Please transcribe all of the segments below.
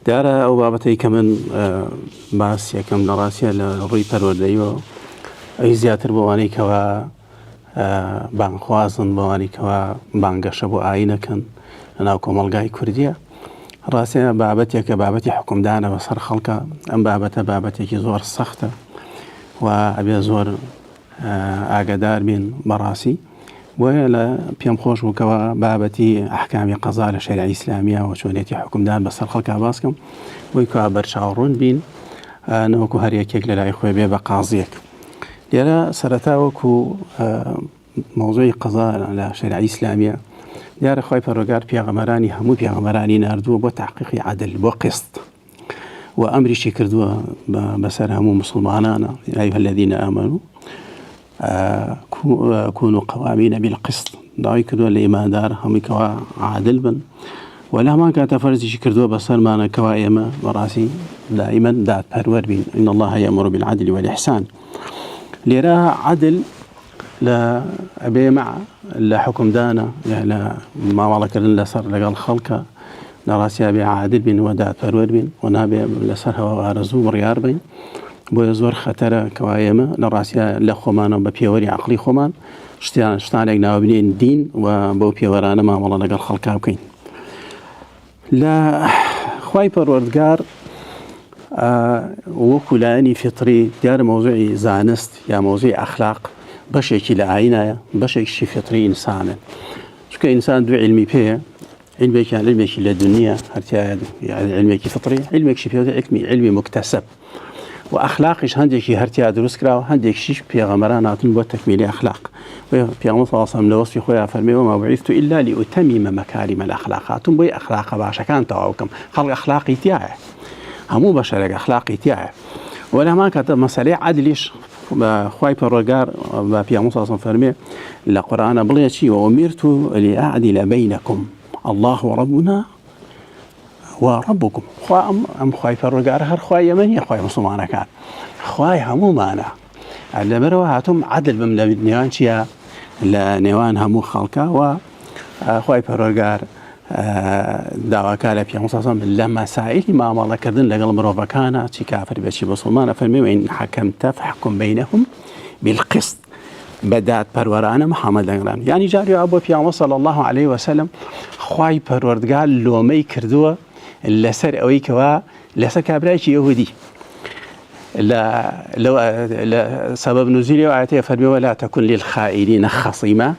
دیارە ئەو بابەتەی کە من باس یەکەم لە ڕاستیە لە ڕووی پەروەردەییەوە ئەی زیاتر بۆوانەی کەوا بانگخوازن بۆوانی کەوا بانگەشە بۆ ئاینەکەن لەناو کۆمەڵگای کوردیە ڕاستیە بابەتێکە بابەتی حکومدانە بەسەر خەڵکە ئەم بابەتە بابەتێکی زۆر سەختە و ئەبێ زۆر ئاگادار بین بەڕاستی بۆیە لە پێم خۆش بووکەوە بابەتی ئەحکامی قەزا لە شەریعەتی ئیسلامیە و چۆنێتی حکومدان بەسەر خەڵکا باسکەم بۆی کە بەرچاوڕوون بین نەوەکو هەر یەکێک لە لای خۆی بێ بە قازیەک لێرە سەرەتا وەکو مەوزوعی قەزا لە شەریعەتی ئیسلامیە دیارە خۆی پەروەردگار پێغەمبەرانی هەموو پێغەمبەرانی ناردووە بۆ تحقیقی عەدل بۆ قسط و ئەمریشی کردووە بەسەر هەموو مسلمانانە یا ئەیها الذین ئامنوا كونوا قوامين بالقسط داوای کردووە لە ئیماندار هەموویکەوە عادل بن ولا هەمان کاتە فەرزیشی کردووە بەسەرمانەکەوە ئێمە بەڕاستی دائما دادپەروەر بین إن الله يأمر بالعدل والإحسان لێرە عدل لە ئەبێ مع لە حکومدانە لە مامەڵەکردن لەسەر لەگەڵ خەڵکە لە ڕاستیە بێ عادل بین و دادپەروەر بین و نابێ لەسەر هەوا ئارەزوو بڕیار بین بۆیە زۆر خەتەرە کەوا ئێمە لە ڕاستیە لە خۆمانەوە بە پێوەری عەقڵی خۆمان شتانێک ناوبنین دین و بەو پێوەرانە مامەڵە لەگەڵ خەڵکا بکەین لە خوای پەروەردگار وەکو لایەنی فیتری دیارە مەوزوعی زانست یا مەوزوعی ئەخلاق بەشێکی لە ئاینایە بەشێکیشی فیتری ئینسانە چونکە ئینسان دوو علمی پێیە علمێکیان علمێکی لە دنیا هەرتیایە علمێکی فیتری علمێکیشی پێوتە علمی مکتەسەب و ئەخلاقیش هەندێکی هەرتیا دروست کراوە هەندێکیش پێغەمبەران هاتون بۆ تەکمیلی ئەخلاق پێغەمبەر صلی الله علیه و سلم لە وەسفی خۆیان فەرمێ وما بعثت إلا لأتمم مكارم الأخلاق هاتون بۆی ئەخلاقە باشەکان تەواو بکەم خەڵک ئەخلاقی تایە هەموو بەشەرێک ئەخلاقی تایە و لە هەمان کاتە مەسەلەی عەدلیش خوای پەروەردگار بە پێغەمبەر صلی الله علیه و سلم فەرمێ لە قورئانە بڵێ چی وأمرت لأعدل بينكم الله ربنا وربكم خوا ام خوای پەروەردگار هەر خوای ئێمە خوای مسلمانەکان خوای هەموومانە لەبەرەوە هاتووم عەدل بم لە نێوان چییە لە نێوان هەموو خەڵکە و خوای پەروەردگار داواکار لە پێغەمبەر صلی الله علیه و سلم لە مەسائیلی مامەڵەکردن لەگەڵ مرۆڤەکانە چی کافر بێ چی مسلمانە فەرمێ وئین حەکەمتە فەحکم بەینەهم بالقسط بەداد پەروەرانە محەممەد لەگەڵان یعنی جاری بۆ پێغەمبەر صلی الله علیه و سلم خوای پەروەردگار لۆمەی کردووە لەسەر ئەوەی کەوا لەسەر کابرایکی یەهودی لە سبب نزولی ئاەتەیە فەرمێ ولا تكن للخائنین خصیما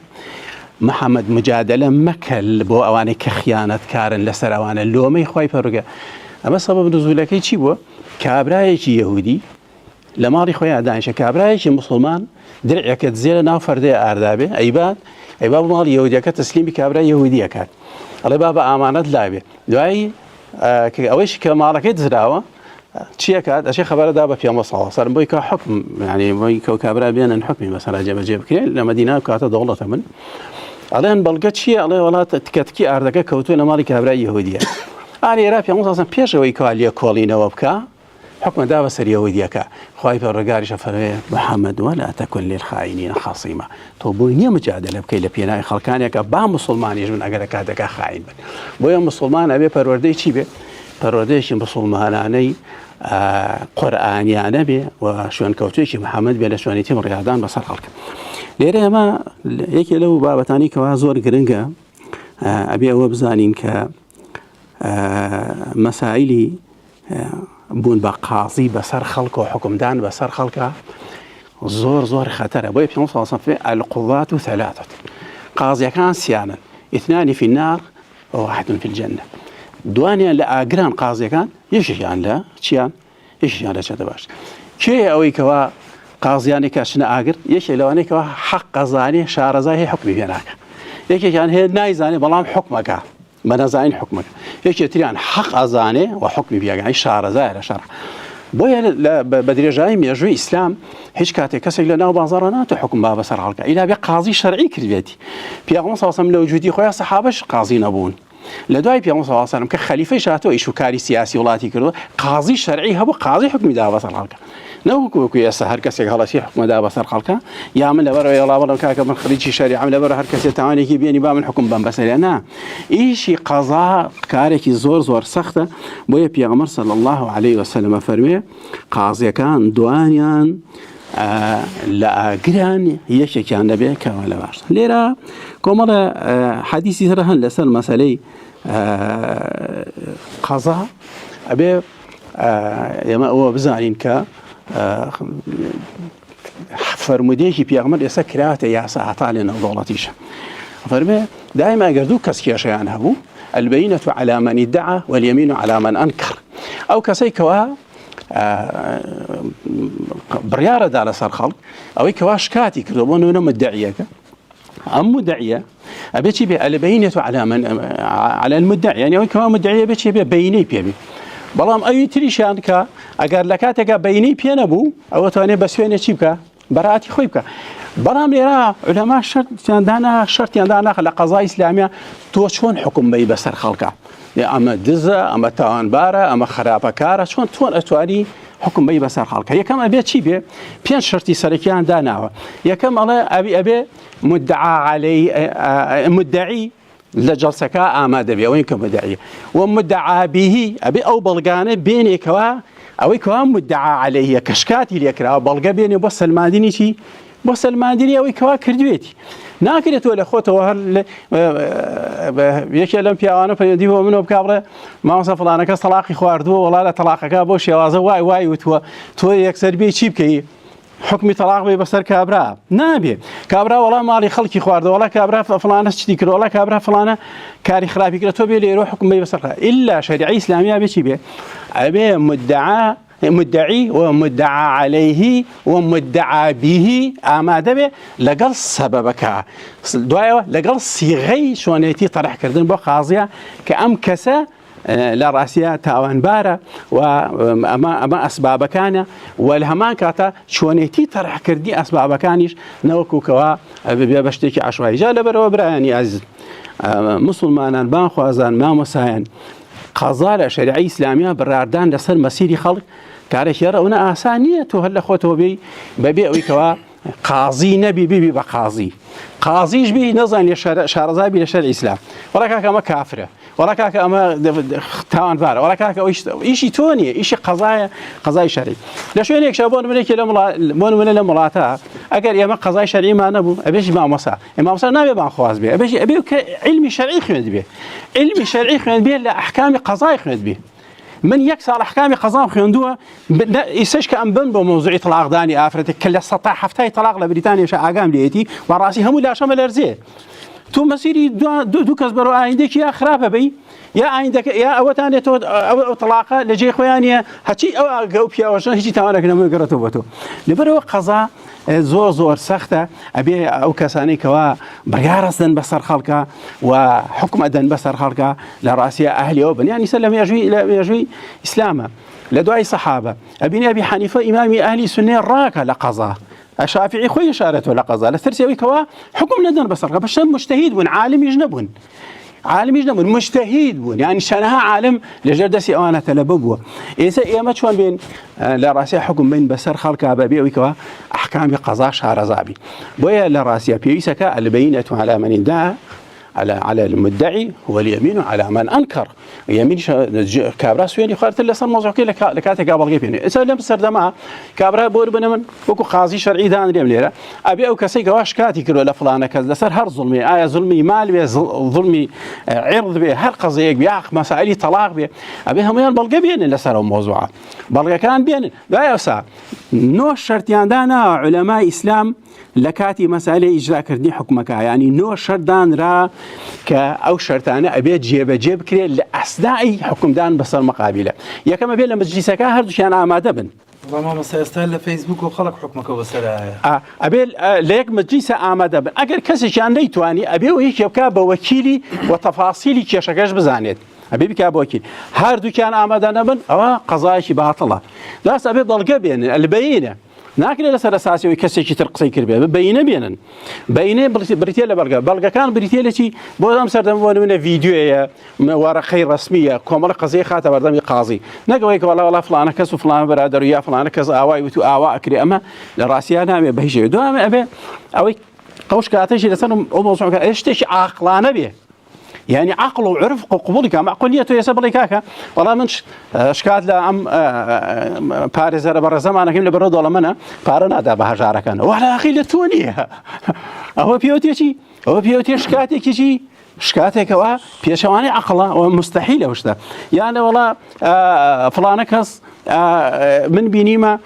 محەممەد مجادلە مەکە بۆ ئەوانەی کە خیانەتکارن لەسەر ئەوانە لۆمەی خوای پەروەردگار ئەمە سبب نزولەکەی چی بووە کابرایەکی یەهودی لە ماڵی خۆیان دانیشە کابرایەکی مسلمان درعێکت زێرە ناو فەردەیە ئاردابێ ئەیبات بۆ ماڵی یەهودیەکە تەسلیمی کابرای یەهودیەکات ئەڵێ با بە ئامانەت لابێ دوایی ئەوەیش کە ماڵەکەی دزراوە چیەکات ئەشی خەبەرەدا بە پێغەمبەر صلی الله علیه و سلم بۆی کە حکم یعنی بۆی کە کابرا بێنن حکمی بەسەرا جێبەجێ بکرێن لە مەدینە کاتە دەوڵەتە من ئەڵێن بەڵگە چییە ئەڵێ وڵات تکەتکی ئاردەکە کەوتووە لە ماڵی کابرای یەهودیە ئێرا پێغەمبەر صلی الله علیه و سلم پێشەوەی کە لێ کۆڵینەوە بکە حکمدا بەسەر یەهودیەکە خوای پەروەردگاریش فەرمێ محەممەد ولا تكن للخائنین خصیما تۆ بۆی نییە مجادلە بکەی لە پێناوی خەڵکانێکە با مسلمانیش بن ئەگەر کاتێکا خائین بن بۆیە مسلمان ئەبێ پەروەردەی چی بێ پەروەردەیەکی مسلمانانەی قورئانیانە بێ و شوێنکەوتوویەکی محەممەد بێ لە شوێنێتی ڕێدان بەسەر خەڵکە لێرە ئێمە یەکێ لەو بابەتانی کەوا زۆر گرنگە ئەبێ ئەوە بزانین کە مەسائیلی بوون بە قازی بەسەر خەڵک و حکومدان بەسەر خەڵکە زۆر خەتەرە بۆیە پێغەمبەر صلی الله علیه و سلم فەرمێ القضاة ثلاثة قازیەکان سیانن اثنان في النار وواحد في الجنة دوانیان لە ئاگران قازیەکان یەکێکیان لە چیان یەکێکیان لە چەتە باش کێ ئەوەی کەوا قازیانی کەچنە ئاگر یەکێک لەوانەی کەوا حەق ئەزانێ شارەزای هەیە حکمی پێ ناکە یەکێکیان هەیە نایزانێ بەڵام حکمەکە بە نەزانین حکمەکە یەکێتریان حەق ئەزانێ و حکمی پێگەی شارەزایە لە شەرع بۆیە بە درێژایی مێژووی ئیسلام هیچ کاتێک کەسێک لە ناو بازاڕە ناتوە حکم با بەسەر خەڵکە ئیلا بێ قازی شەرعی کردبێتی پێغەمبەر صلی الله علیه و سلم لە وجودی خۆیان سەحابەش قازی نەبوون لە دوای پێغەمبەر صلی الله علیه و سلم کە خەلیفەی هاتووە ئیشوکاری سیاسی وڵاتی کردووە قازی شەرعی هەبوو قازی حکمی دا بەسەر خەڵکە نەوەکو ئێستا هەر کەسێک هەڵەسی حکومەدا بەسەر خەڵکە یا من لەبەرەوە یاڵاوەڵم کاکە من خەریکی شەریعەم لەبەرەوە هەر کەسێک تاوانێکی بێنی با من حکم بم بەسەریە نا ئیشی قەزا کارێکی زۆر سەختە بۆیە پێغەمبەر صلی الله علیه وسلم فەرمێ قازیەکان دوانیان لە ئاگران یەکێکیان دەبێت کەوا لە باش لێرە کۆمەڵە حەدیثی تر هەن لەسەر مەسەلەی قەزا ئەبێ ئێمە ئەوە بزانین کە فەرمودەیەکی پێغەمبەر ئێستا کراوەتە یاسا هەتا لە نێودەوڵەتیشە فەرمێ دائما ئەگەر دوو کەس کێشەیان هەبوو البينة على من ادعى واليمين على من أنكر أو كسيكوا بريارة دالة صار خلق أو كواش كاتي كردوبون ونم مدعيك أم مدعية أبيتي البينة على من على المدعي يعني أو كوا مدعية بيتي بيني بيبي بلام أي تريشان كا أجر لكاتك بيني بينبو أو تاني بسوينة شيبكا براتي خويبكا بلام ليرا علماء شرط يندانا لقضاء إسلامية توشون حكم بي بسر خلقه أما دزة أما تاوانبارة أما خرابكارة شون تون أتواني حكم بي بسر خلقه يكم أبي شي بي بين شرطي سركيان داناوا يكم الله أبي مدعى عليه مدعي لجلسكا آماده بي وين كمدعي ومدعى به أبي أو بلغانه بيني كوا أو كوا مدعى عليه كشكاتي ليكرا بلغا بيني بس الماديني شي بس الماديني أو كوا كردويتي ناكرت ولا خوته وهل يكلم بيانا فيديه منه بكابره ما وصف فلان كاس طلاقي خواردو والله لا طلاقك ابوش يا واي وتو يكسر بي شيبكي حكمي طلاق بي بسر كابرا نابي كابرا والله مالي خلقي خواردو والله كابرا فلانه تشتكر والله كابرا فلانه كاري خرابي كده تو بي يروح حكم بي بسر الا شريعه اسلاميه بشي بي ابي مدعي ومدعى عليه ومدعى به آماده به لقل سببك دوايا لقل صيغي شونيتي طرح كردن بو قاضيه كأم كسا لراسيا تاوانبارة وأما أسباب كان والهمان كاتا شونيتي طرح كردي أسباب كانش نوكو كوا بشتكي عشوائي جال برا براني عزيز مسلمان بان خوازان ما مسايان قضاء شريعة إسلامية براردان لسر مسيري خلق كارش يرون آسانية هلا خوته ببيع ويكوا قاضي نبي بي بقاضي قاضيش بي نظام شارزا بي لشرع الإسلام ولا كاكا ما كافرة ولا كاكا ما تاوان بارا ولا كاكا إيشي توني إيشي قضايا شرعي لشوين هيك شابون منك من الملاتا أجر يا ما قضايا شرعي ما نبو أبيش إمام موسى نبي بان خواز بيه أبي علمي شرعي خيند بيه علمي شرعي خيند بيه لأحكام قضايا خيند بيه من يكسر أحكام قضاء خيندوها يسش كأن بن بموضوع طلاق داني آفرتك كل السطح حفتاي طلاق لبريطانيا شاء عقام ليتي وراسي هم اللي عشان الأرزية تو مسيري دو كسبروا عندك يا خرابة بي يا عندك يا أو تاني تو أو طلاقة لجي خوانية هتشي أو جوبيا أو شو هيجي تمارك نمو قرأتوا بتو لبروا قضاء زور سخته أبي أو كساني كوا بريارس دن بسر خلقه وحكم دن بسر خلقه لرأسية أهلي أوبن يعني سلم يجوي إسلامه لدعاء صحابة أبي حنيفة إمامي أهلي سنة راكة لقضاء الشافعي خوي شارته لقضاء لثرسي كوا حكم ندن بسر خلقه بس مجتهد بن عالم يجنبون مجتهد بون يعني شانها عالم لجردسي أوانة لببوه إذا ما شلون بين لراسي حكم بين بسر خلق أبابي ويكوا أحكام قضاء شهرزابي بويا لراسي بيسكا البينة على من ادعى على المدعي واليمين على من أنكر يمين كابرا سويني خارت اللي صار موضوع كله لكاتي قابل جيبيني إذا لم تصير ما كابرا بور بنمن وكو قاضي شرعي دان ريم ليرة أبي أو كسي كواش كاتي كرو لفلانة كذا صار هر ظلمي ظلمي مال بيه ظلمي عرض بيه هر قضية بيه مسائل طلاق بيه أبي هم ينبل جيبين اللي صاروا موضوعه بلغ كان بين لا يوسع نوع شرطيان دانا علماء إسلام لكاتي مسألة إجراء كردني حكمك يعني نوع شرطان را كأو شرطانة أبي جيب كري لأسداء حكم دان بصر مقابلة يا كما بين مجلسك هردو كان آماده بن والله ما سيستهل فيسبوك وخلق حكمك وسرعة أبي ليك مجلس آماده بن أجر كسي كان ليتواني أبي ويك يبقى بوكيلي وتفاصيلي كيشكاش بزانيت أبي بك بوكيل هردو كان آماده بن أو قضايا باطلة لاس أبي ضلقة بين البينة ناکرێت لەسەر ئەساسیەوەی کەسێکی تر قسەی کرد بێ بەینە بێنن بەینێ بریتێ لە بەڵگەکان بریتێ لە چی بۆ ئەم سەردەم بۆ نمونە ڤیدیۆیە وەرەقەی ڕسمیە کۆمەڵە قەزەی خاتە بەردەمی قازی نەگەوەی کە وەڵا فلانە کەس و فلان بەرادەر یا فلانە کەس ئاوای وت و ئاوا ئەکرێ ئەمە لە ڕاستیان نامێ بە هیچ شێوەیەک دوامێ ئەبێ ئەوەی قەوش کاتەشی لەسەر ئەو مۆزوعەکە شتێکی عاقلانە بێ يعني عقل وعرف قبولك معقولية يسبب لك هكا والله منش شكات لا ام باريس برا زمان كم لبرد ولا منا بارنا دا بهجارة كان ولا أخي لتونيها هو بيوتي شيء هو بيوتي شكاتك شيء شكاتك وا بيشواني عقله ومستحيل وشتا يعني والله فلان كس من بينيما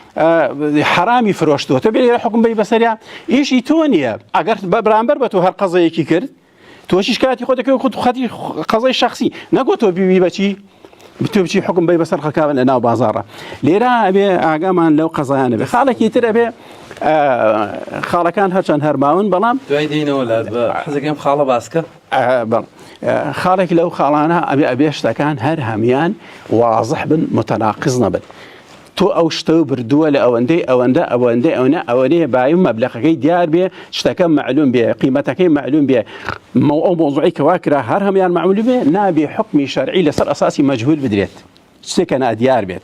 حرامي فروشتو تبي حكم بي بسريع ايش يتونيا اگر برامبر بتو هر قضيه كي كرد توشيش كاتي خودك خود خدي قضايا شخصي نقول بي بشي بتوبشي حكم بي بسر خكابن انا بازاره ليرا ابي اقامان لو قضايا ابي خالك يتر ابي خالكان هرشان هرماون بلام دويدين ولا حزقهم خاله باسكه خالك لو خالانا ابي اشتكان هر هميان واضح بن متناقض نبل تو او شتو بردوله او اندي او اندا او اندي او نا او ني بايم مبلغي ديار به اشتكى معلوم به قيمتك معلوم به موضوعي كواكره هرهم يعني معلوم به نابي حكم شرعي لسر اساسي مجهول بدريت اشتكى ديار به